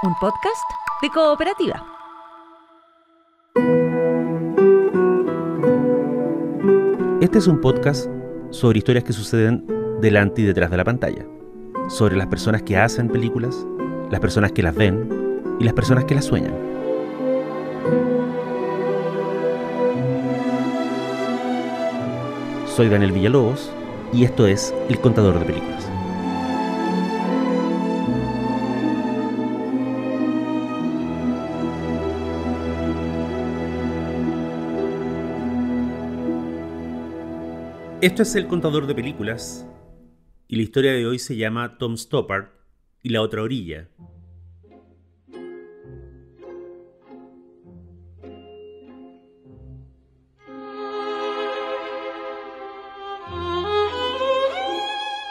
un podcast de Cooperativa. Este es un podcast sobre historias que suceden delante y detrás de la pantalla, sobre las personas que hacen películas, las personas que las ven y las personas que las sueñan. Soy Daniel Villalobos y esto es El Contador de Películas. Esto es El Contador de Películas y la historia de hoy se llama Tom Stoppard y la otra orilla.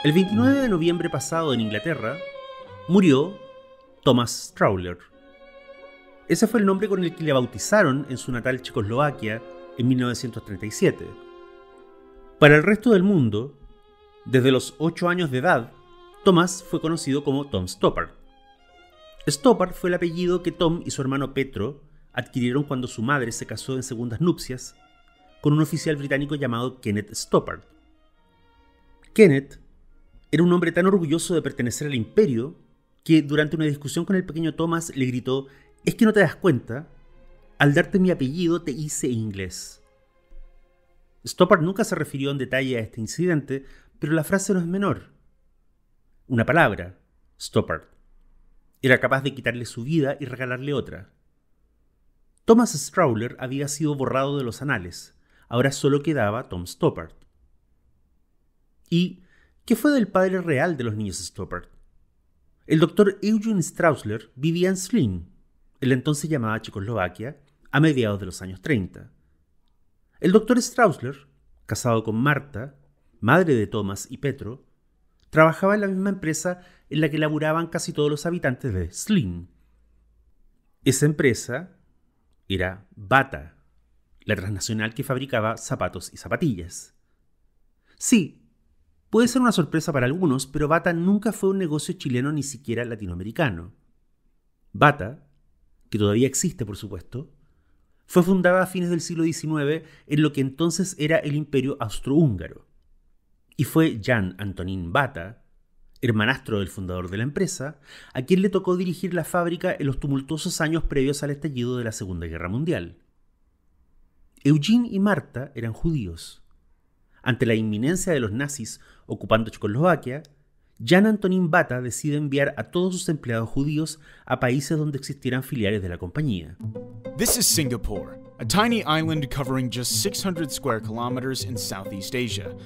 El 29 de noviembre pasado en Inglaterra murió Thomas Strauler. Ese fue el nombre con el que le bautizaron en su natal Checoslovaquia en 1937. Para el resto del mundo, desde los 8 años de edad, Thomas fue conocido como Tom Stoppard. Stoppard fue el apellido que Tom y su hermano Petro adquirieron cuando su madre se casó en segundas nupcias con un oficial británico llamado Kenneth Stoppard. Kenneth era un hombre tan orgulloso de pertenecer al imperio que durante una discusión con el pequeño Thomas le gritó: «¿Es que no te das cuenta? Al darte mi apellido te hice inglés». Stoppard nunca se refirió en detalle a este incidente, pero la frase no es menor. Una palabra, Stoppard, era capaz de quitarle su vida y regalarle otra. Thomas Strauler había sido borrado de los anales, ahora solo quedaba Tom Stoppard. ¿Y qué fue del padre real de los niños Stoppard? El doctor Eugene Straussler vivía en Zlín, el entonces llamada Checoslovaquia, a mediados de los años 30. El doctor Straussler, casado con Marta, madre de Thomas y Petro, trabajaba en la misma empresa en la que laburaban casi todos los habitantes de Zlín. Esa empresa era Bata, la transnacional que fabricaba zapatos y zapatillas. Sí, puede ser una sorpresa para algunos, pero Bata nunca fue un negocio chileno ni siquiera latinoamericano. Bata, que todavía existe por supuesto, fue fundada a fines del siglo XIX en lo que entonces era el Imperio Austrohúngaro. Y fue Jan Antonín Bata, hermanastro del fundador de la empresa, a quien le tocó dirigir la fábrica en los tumultuosos años previos al estallido de la Segunda Guerra Mundial. Eugene y Marta eran judíos. Ante la inminencia de los nazis ocupando Checoslovaquia, Jan Antonín Bata decide enviar a todos sus empleados judíos a países donde existieran filiales de la compañía. This is Singapore, a tiny island covering just 600 square kilometers in Southeast Asia.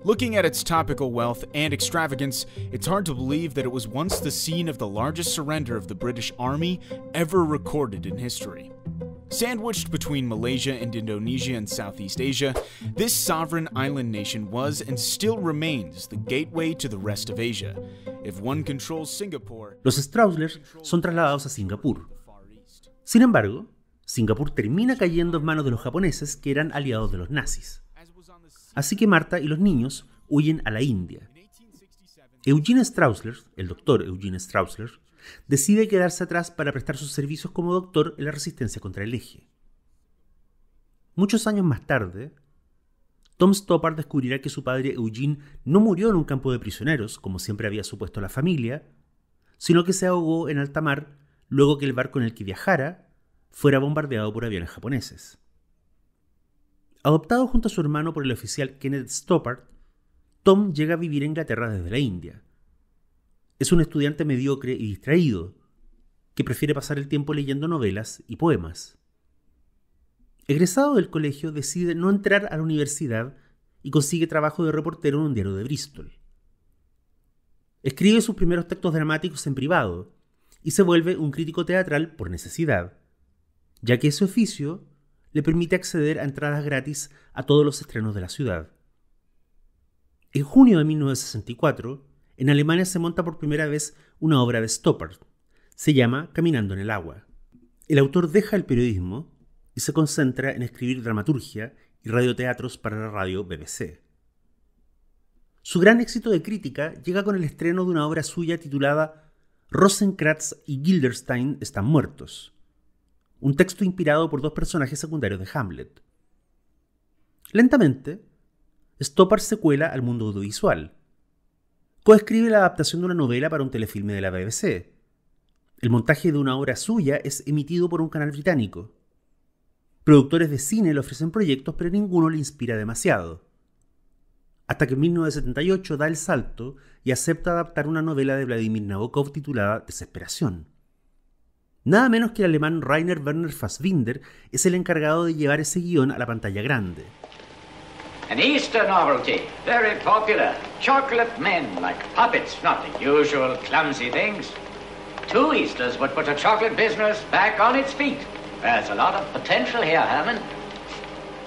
Looking at its topical wealth and extravagance, it's hard to believe that it was once the scene of the largest surrender of the British Army ever recorded in history. Sandwiched between Malaysia and Indonesia in Southeast Asia, this sovereign island nation was and still remains the gateway to the rest of Asia. If one controls Singapore, los Straussler son trasladados a Singapur. Sin embargo, Singapur termina cayendo en manos de los japoneses, que eran aliados de los nazis. Así que Marta y los niños huyen a la India. Eugene Straussler, el doctor Eugene Straussler, decide quedarse atrás para prestar sus servicios como doctor en la resistencia contra el eje. Muchos años más tarde, Tom Stoppard descubrirá que su padre Eugene no murió en un campo de prisioneros, como siempre había supuesto la familia, sino que se ahogó en alta mar luego que el barco en el que viajara fuera bombardeado por aviones japoneses. Adoptado junto a su hermano por el oficial Kenneth Stoppard, Tom llega a vivir a Inglaterra desde la India. Es un estudiante mediocre y distraído, que prefiere pasar el tiempo leyendo novelas y poemas. Egresado del colegio, decide no entrar a la universidad y consigue trabajo de reportero en un diario de Bristol. Escribe sus primeros textos dramáticos en privado y se vuelve un crítico teatral por necesidad, ya que ese oficio le permite acceder a entradas gratis a todos los estrenos de la ciudad. En junio de 1964, en Alemania se monta por primera vez una obra de Stoppard. Se llama Caminando en el agua. El autor deja el periodismo y se concentra en escribir dramaturgia y radioteatros para la radio BBC. Su gran éxito de crítica llega con el estreno de una obra suya titulada Rosencrantz y Guildenstern están muertos, un texto inspirado por dos personajes secundarios de Hamlet. Lentamente, Stoppard se cuela al mundo audiovisual. Coescribe la adaptación de una novela para un telefilme de la BBC. El montaje de una obra suya es emitido por un canal británico. Productores de cine le ofrecen proyectos, pero ninguno le inspira demasiado. Hasta que en 1978 da el salto y acepta adaptar una novela de Vladimir Nabokov titulada Desesperación. Nada menos que el alemán Rainer Werner Fassbinder es el encargado de llevar ese guión a la pantalla grande. An Easter novelty, very popular. Chocolate men like puppets, not the usual clumsy things. 2 Easters would put a chocolate business back on its feet. There's a lot of potential here, Herman.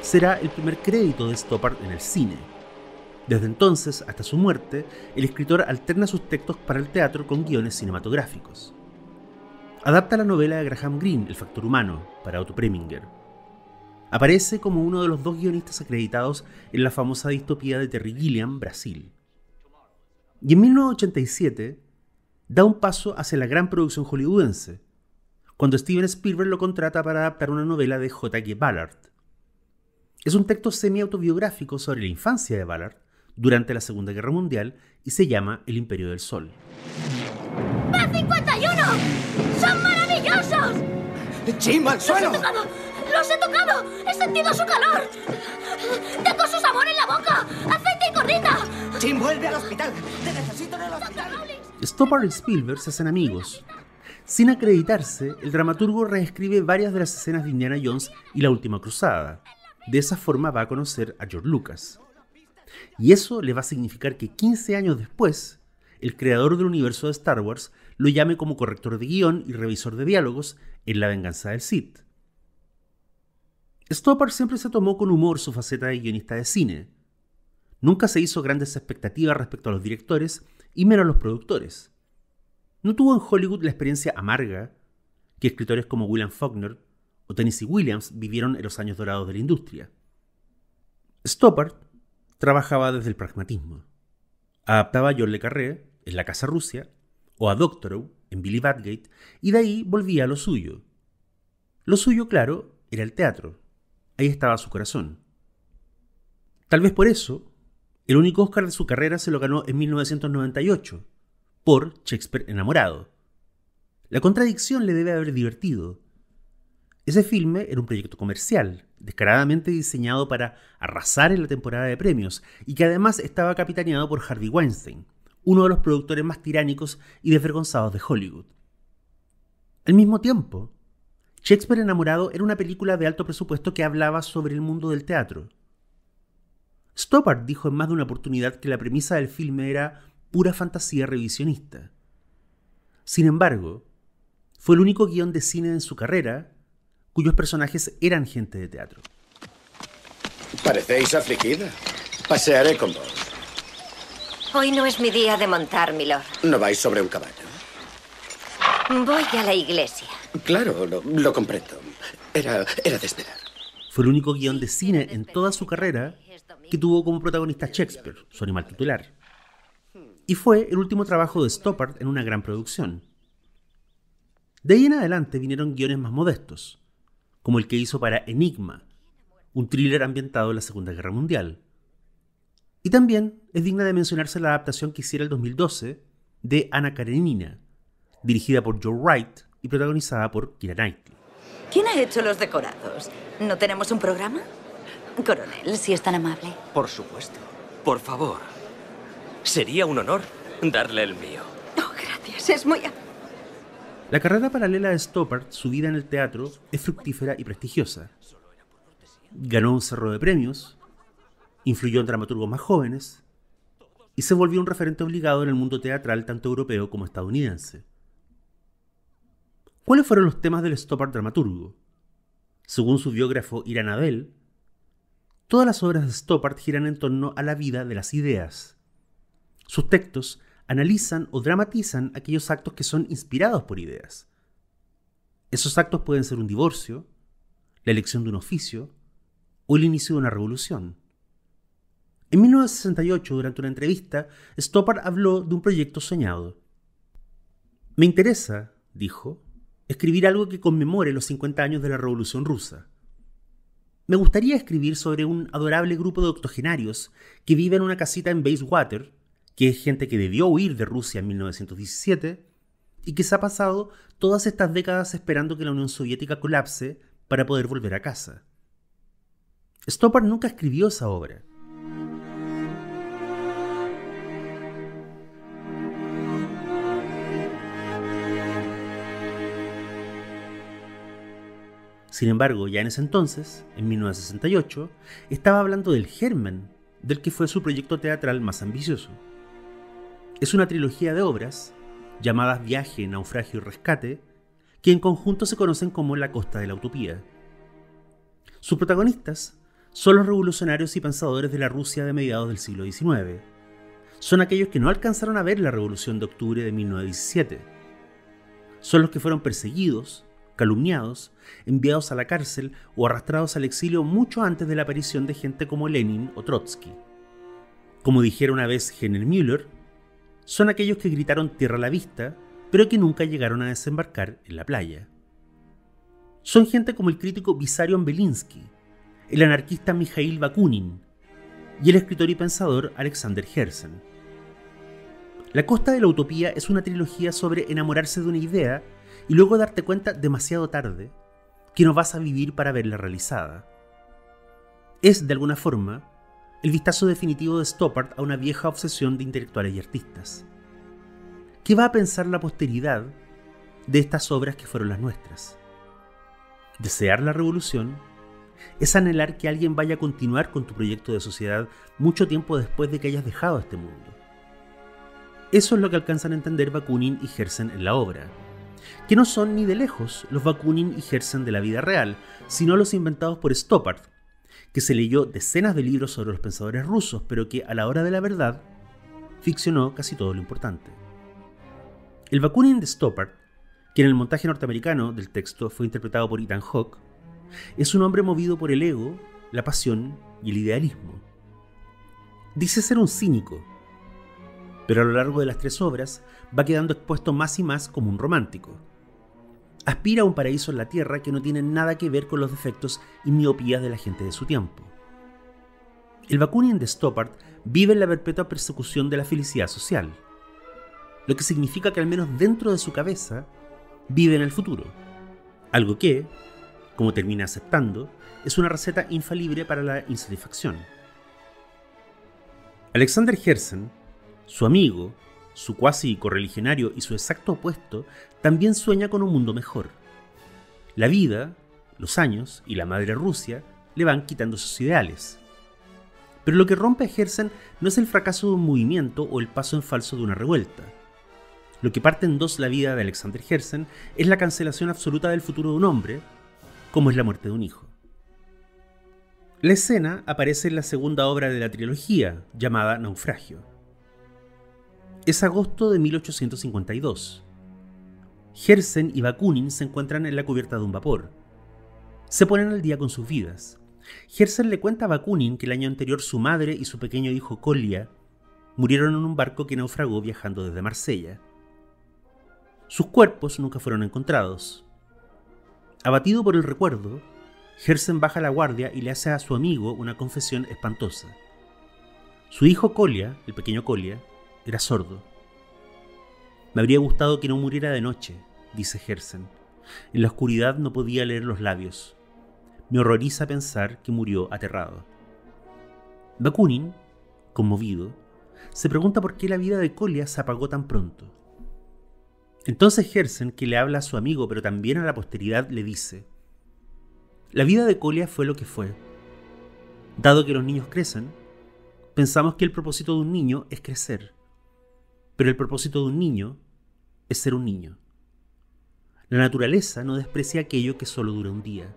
Será el primer crédito de Stoppard en el cine. Desde entonces hasta su muerte, el escritor alterna sus textos para el teatro con guiones cinematográficos. Adapta la novela de Graham Greene, El factor humano, para Otto Preminger. Aparece como uno de los 2 guionistas acreditados en la famosa distopía de Terry Gilliam, Brasil. Y en 1987 da un paso hacia la gran producción hollywoodense, cuando Steven Spielberg lo contrata para adaptar una novela de J.G. Ballard. Es un texto semi-autobiográfico sobre la infancia de Ballard durante la Segunda Guerra Mundial y se llama El Imperio del Sol. ¡B-51! ¡Son maravillosos! ¡Jim, al suelo! ¡Los he tocado! ¡He sentido su calor! ¡Tengo su sabor en la boca! ¡Aceite y corrita! ¡Jim, vuelve al hospital! ¡Te necesito en el hospital! Stoppard y Spielberg se hacen amigos. Sin acreditarse, el dramaturgo reescribe varias de las escenas de Indiana Jones y La Última Cruzada. De esa forma va a conocer a George Lucas. Y eso le va a significar que 15 años después, el creador del universo de Star Wars lo llame como corrector de guión y revisor de diálogos en La Venganza del Sith. Stoppard siempre se tomó con humor su faceta de guionista de cine. Nunca se hizo grandes expectativas respecto a los directores y menos a los productores. No tuvo en Hollywood la experiencia amarga que escritores como William Faulkner o Tennessee Williams vivieron en los años dorados de la industria. Stoppard trabajaba desde el pragmatismo. Adaptaba a John le Carré en La Casa Rusia o a Doctorow en Billy Batgate y de ahí volvía a lo suyo. Lo suyo, claro, era el teatro. Ahí estaba su corazón. Tal vez por eso, el único Oscar de su carrera se lo ganó en 1998, por Shakespeare enamorado. La contradicción le debe haber divertido. Ese filme era un proyecto comercial, descaradamente diseñado para arrasar en la temporada de premios, y que además estaba capitaneado por Harvey Weinstein, uno de los productores más tiránicos y desvergonzados de Hollywood. Al mismo tiempo, Shakespeare enamorado era una película de alto presupuesto que hablaba sobre el mundo del teatro. Stoppard dijo en más de una oportunidad que la premisa del filme era pura fantasía revisionista. Sin embargo, fue el único guión de cine en su carrera cuyos personajes eran gente de teatro. Parecéis afligida. Pasearé con vos. Hoy no es mi día de montar, milord. ¿No vais sobre un caballo? Voy a la iglesia. Claro, lo comprendo. Era de esperar. Fue el único guión de cine en toda su carrera que tuvo como protagonista Shakespeare, su animal tutelar. Y fue el último trabajo de Stoppard en una gran producción. De ahí en adelante vinieron guiones más modestos, como el que hizo para Enigma, un thriller ambientado en la Segunda Guerra Mundial. Y también es digna de mencionarse la adaptación que hiciera el 2012 de Anna Karenina, dirigida por Joe Wright y protagonizada por Keira Knightley. ¿Quién ha hecho los decorados? ¿No tenemos un programa? Coronel, si es tan amable. Por supuesto. Por favor. Sería un honor darle el mío. Oh, gracias. Es muy... La carrera paralela de Stoppard, su vida en el teatro, es fructífera y prestigiosa. Ganó un cerro de premios, influyó en dramaturgos más jóvenes y se volvió un referente obligado en el mundo teatral tanto europeo como estadounidense. ¿Cuáles fueron los temas del Stoppard dramaturgo? Según su biógrafo Ira Nabel, todas las obras de Stoppard giran en torno a la vida de las ideas. Sus textos analizan o dramatizan aquellos actos que son inspirados por ideas. Esos actos pueden ser un divorcio, la elección de un oficio o el inicio de una revolución. En 1968, durante una entrevista, Stoppard habló de un proyecto soñado. Me interesa, dijo, escribir algo que conmemore los 50 años de la Revolución Rusa. Me gustaría escribir sobre un adorable grupo de octogenarios que vive en una casita en Bayswater, que es gente que debió huir de Rusia en 1917 y que se ha pasado todas estas décadas esperando que la Unión Soviética colapse para poder volver a casa. Stoppard nunca escribió esa obra. Sin embargo, ya en ese entonces, en 1968, estaba hablando del germen del que fue su proyecto teatral más ambicioso. Es una trilogía de obras, llamadas Viaje, Naufragio y Rescate, que en conjunto se conocen como La Costa de la Utopía. Sus protagonistas son los revolucionarios y pensadores de la Rusia de mediados del siglo XIX. Son aquellos que no alcanzaron a ver la Revolución de Octubre de 1917. Son los que fueron perseguidos, calumniados, enviados a la cárcel o arrastrados al exilio mucho antes de la aparición de gente como Lenin o Trotsky. Como dijera una vez Henry Müller, son aquellos que gritaron tierra a la vista, pero que nunca llegaron a desembarcar en la playa. Son gente como el crítico Vissarion Belinsky, el anarquista Mikhail Bakunin y el escritor y pensador Alexander Herzen. La Costa de la Utopía es una trilogía sobre enamorarse de una idea y luego darte cuenta demasiado tarde que no vas a vivir para verla realizada. Es, de alguna forma, el vistazo definitivo de Stoppard a una vieja obsesión de intelectuales y artistas. ¿Qué va a pensar la posteridad de estas obras que fueron las nuestras? Desear la revolución es anhelar que alguien vaya a continuar con tu proyecto de sociedad mucho tiempo después de que hayas dejado este mundo. Eso es lo que alcanzan a entender Bakunin y Herzen en la obra, que no son ni de lejos los Bakunin y Herzen de la vida real, sino los inventados por Stoppard, que se leyó decenas de libros sobre los pensadores rusos, pero que a la hora de la verdad ficcionó casi todo lo importante. El Bakunin de Stoppard, que en el montaje norteamericano del texto fue interpretado por Ethan Hawke, es un hombre movido por el ego, la pasión y el idealismo. Dice ser un cínico, pero a lo largo de las 3 obras va quedando expuesto más y más como un romántico. Aspira a un paraíso en la tierra que no tiene nada que ver con los defectos y miopías de la gente de su tiempo. El Bakunin de Stoppard vive en la perpetua persecución de la felicidad social, lo que significa que al menos dentro de su cabeza vive en el futuro, algo que, como termina aceptando, es una receta infalible para la insatisfacción. Alexander Herzen, su amigo, su cuasi correligionario y su exacto opuesto, también sueña con un mundo mejor. La vida, los años y la madre Rusia le van quitando sus ideales. Pero lo que rompe a Herzen no es el fracaso de un movimiento o el paso en falso de una revuelta. Lo que parte en dos la vida de Alexander Herzen es la cancelación absoluta del futuro de un hombre, como es la muerte de un hijo. La escena aparece en la segunda obra de la trilogía, llamada Naufragio. Es agosto de 1852. Herzen y Bakunin se encuentran en la cubierta de un vapor. Se ponen al día con sus vidas. Herzen le cuenta a Bakunin que el año anterior su madre y su pequeño hijo Kolya murieron en un barco que naufragó viajando desde Marsella. Sus cuerpos nunca fueron encontrados. Abatido por el recuerdo, Herzen baja la guardia y le hace a su amigo una confesión espantosa. Su hijo Kolya, el pequeño Kolya, era sordo. Me habría gustado que no muriera de noche, dice Herzen. En la oscuridad no podía leer los labios. Me horroriza pensar que murió aterrado. Bakunin, conmovido, se pregunta por qué la vida de Kolya se apagó tan pronto. Entonces Herzen, que le habla a su amigo pero también a la posteridad, le dice: la vida de Kolya fue lo que fue. Dado que los niños crecen, pensamos que el propósito de un niño es crecer. Pero el propósito de un niño es ser un niño. La naturaleza no desprecia aquello que solo dura un día.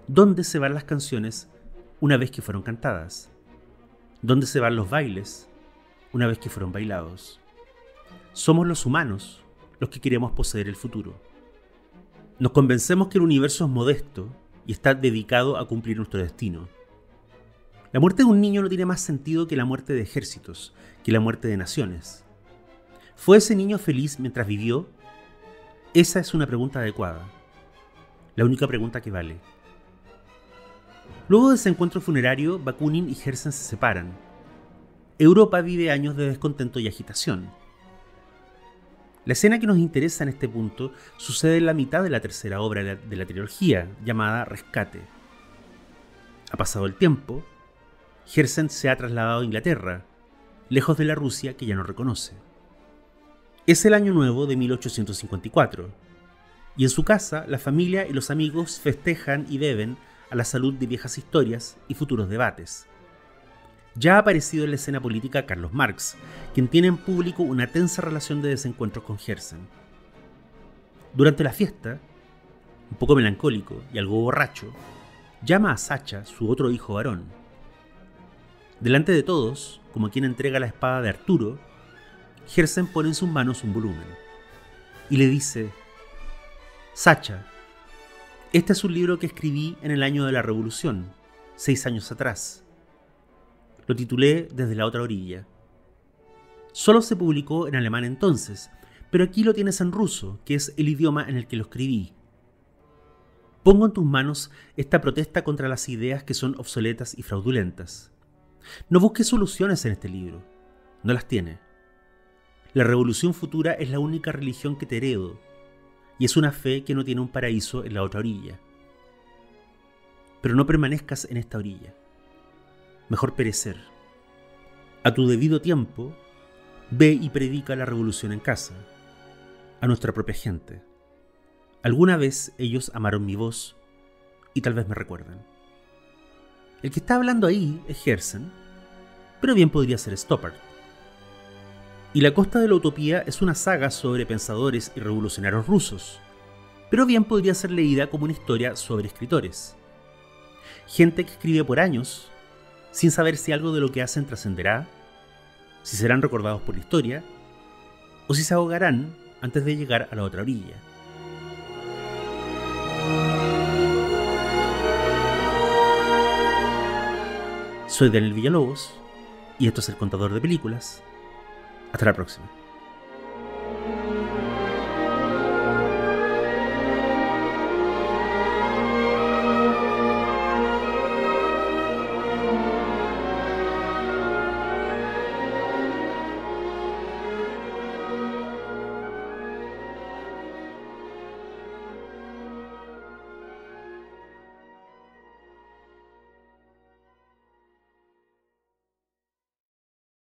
¿Dónde se van las canciones una vez que fueron cantadas? ¿Dónde se van los bailes una vez que fueron bailados? Somos los humanos los que queremos poseer el futuro. Nos convencemos que el universo es modesto y está dedicado a cumplir nuestro destino. La muerte de un niño no tiene más sentido que la muerte de ejércitos, que la muerte de naciones. ¿Fue ese niño feliz mientras vivió? Esa es una pregunta adecuada. La única pregunta que vale. Luego de ese encuentro funerario, Bakunin y Herzen se separan. Europa vive años de descontento y agitación. La escena que nos interesa en este punto sucede en la mitad de la tercera obra de la trilogía, llamada Rescate. Ha pasado el tiempo, Herzen se ha trasladado a Inglaterra, lejos de la Rusia que ya no reconoce. Es el año nuevo de 1854, y en su casa la familia y los amigos festejan y beben a la salud de viejas historias y futuros debates. Ya ha aparecido en la escena política Carlos Marx, quien tiene en público una tensa relación de desencuentros con Herzen. Durante la fiesta, un poco melancólico y algo borracho, llama a Sacha, su otro hijo varón. Delante de todos, como quien entrega la espada de Arturo, Herzen pone en sus manos un volumen y le dice: Sacha, este es un libro que escribí en el año de la Revolución, 6 años atrás. Lo titulé Desde la otra orilla. Solo se publicó en alemán entonces, pero aquí lo tienes en ruso, que es el idioma en el que lo escribí. Pongo en tus manos esta protesta contra las ideas que son obsoletas y fraudulentas. No busques soluciones en este libro, no las tiene. La revolución futura es la única religión que te heredo, y es una fe que no tiene un paraíso en la otra orilla. Pero no permanezcas en esta orilla. Mejor perecer. A tu debido tiempo, ve y predica la revolución en casa, a nuestra propia gente. Alguna vez ellos amaron mi voz y tal vez me recuerdan. El que está hablando ahí es Herzen, pero bien podría ser Stoppard. Y La Costa de la Utopía es una saga sobre pensadores y revolucionarios rusos, pero bien podría ser leída como una historia sobre escritores. Gente que escribe por años, sin saber si algo de lo que hacen trascenderá, si serán recordados por la historia, o si se ahogarán antes de llegar a la otra orilla. Soy Daniel Villalobos, y esto es El Contador de Películas. Hasta la próxima.